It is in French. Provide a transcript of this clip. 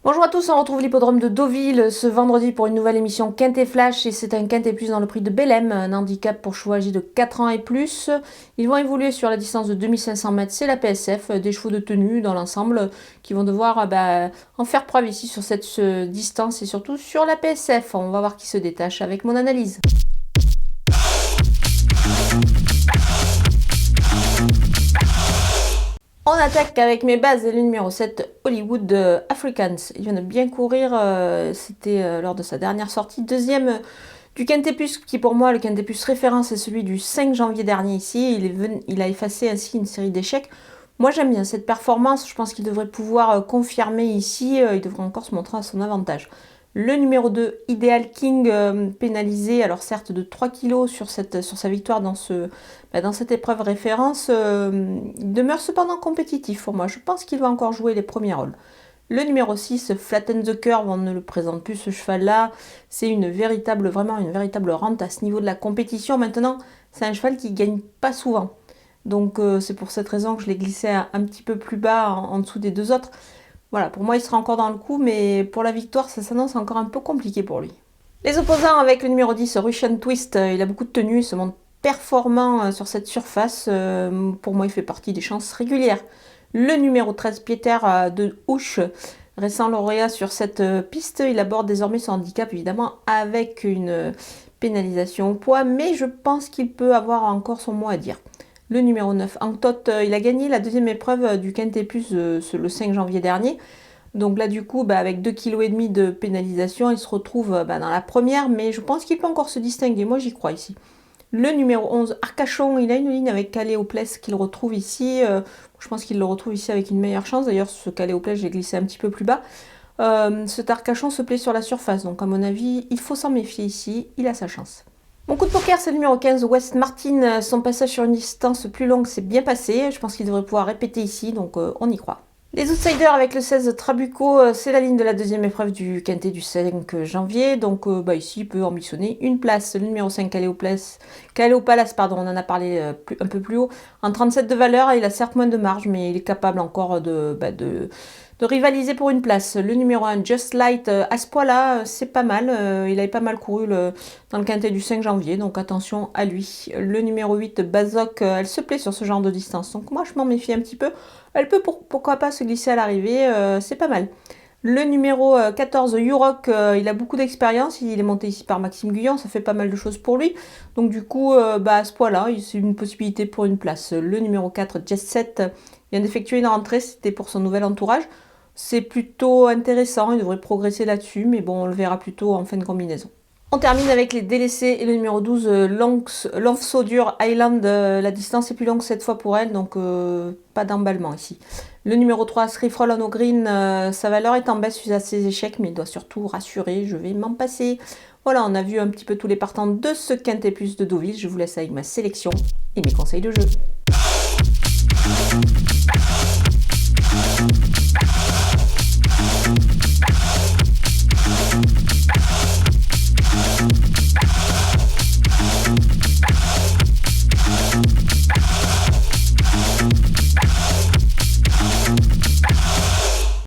Bonjour à tous, on retrouve l'hippodrome de Deauville ce vendredi pour une nouvelle émission Quintet Flash et c'est un Quintet Plus dans le prix de Belém, un handicap pour chevaux âgés de 4 ans et plus. Ils vont évoluer sur la distance de 2500 mètres, c'est la PSF, des chevaux de tenue dans l'ensemble qui vont devoir en faire preuve ici sur cette distance et surtout sur la PSF. On va voir qui se détache avec mon analyse. On attaque avec mes bases et le numéro 7, Hollywood Africans. Il vient de bien courir, c'était lors de sa dernière sortie. Deuxième du Quintet Plus, qui pour moi, le Quintet Plus référence, est celui du 5 janvier dernier ici. Il a effacé ainsi une série d'échecs. Moi j'aime bien cette performance, je pense qu'il devrait pouvoir confirmer ici, il devrait encore se montrer à son avantage. Le numéro 2, Ideal King, pénalisé, alors certes de 3 kg sur sa victoire dans cette épreuve référence, demeure cependant compétitif pour moi. Je pense qu'il va encore jouer les premiers rôles. Le numéro 6, Flatten the Curve, on ne le présente plus ce cheval-là. C'est vraiment une véritable rente à ce niveau de la compétition. Maintenant, c'est un cheval qui ne gagne pas souvent. Donc c'est pour cette raison que je l'ai glissé un petit peu plus bas en dessous des deux autres. Voilà, pour moi, il sera encore dans le coup, mais pour la victoire, ça s'annonce encore un peu compliqué pour lui. Les opposants avec le numéro 10, Russian Twist, il a beaucoup de tenue, il se montre performant sur cette surface. Pour moi, il fait partie des chances régulières. Le numéro 13, Pieter de Houche, récent lauréat sur cette piste, il aborde désormais son handicap, évidemment, avec une pénalisation au poids, mais je pense qu'il peut avoir encore son mot à dire. Le numéro 9, Angtot, il a gagné la deuxième épreuve du Quintet Plus le 5 janvier dernier. Donc là, du coup, avec 2,5 kg de pénalisation, il se retrouve dans la première, mais je pense qu'il peut encore se distinguer. Moi, j'y crois ici. Le numéro 11, Arcachon, il a une ligne avec Caléoplès qu'il retrouve ici. Je pense qu'il le retrouve ici avec une meilleure chance. D'ailleurs, ce Caléoplès, j'ai glissé un petit peu plus bas. Cet Arcachon se plaît sur la surface. Donc, à mon avis, il faut s'en méfier ici. Il a sa chance. Mon coup de poker, c'est le numéro 15, West Martin. Son passage sur une distance plus longue s'est bien passé. Je pense qu'il devrait pouvoir répéter ici, donc on y croit. Les outsiders avec le 16, Trabuco, c'est la ligne de la deuxième épreuve du Quintet du 5 janvier. Donc ici, il peut ambitionner une place. Le numéro 5, Caléopalace, on en a parlé un peu plus haut. En 37 de valeur, il a certes moins de marge, mais il est capable encore de rivaliser pour une place. Le numéro 1, Just Light, à ce poids-là, c'est pas mal. Il avait pas mal couru dans le Quintet du 5 janvier, donc attention à lui. Le numéro 8, Bazoc, elle se plaît sur ce genre de distance. Donc moi, je m'en méfie un petit peu. Elle peut pourquoi pas se glisser à l'arrivée, c'est pas mal. Le numéro 14, Yurok, il a beaucoup d'expérience. Il est monté ici par Maxime Guyon, ça fait pas mal de choses pour lui. Donc du coup, à ce poids-là, c'est une possibilité pour une place. Le numéro 4, Jet 7, vient d'effectuer une rentrée, c'était pour son nouvel entourage. C'est plutôt intéressant, il devrait progresser là-dessus, mais bon, on le verra plutôt en fin de combinaison. On termine avec les délaissés et le numéro 12, Lanfsaudur Island. La distance est plus longue cette fois pour elle, donc pas d'emballement ici. Le numéro 3, Srifrol on Green, sa valeur est en baisse suite à ses échecs, mais il doit surtout rassurer, je vais m'en passer. Voilà, on a vu un petit peu tous les partants de ce Quintet Plus de Deauville. Je vous laisse avec ma sélection et mes conseils de jeu.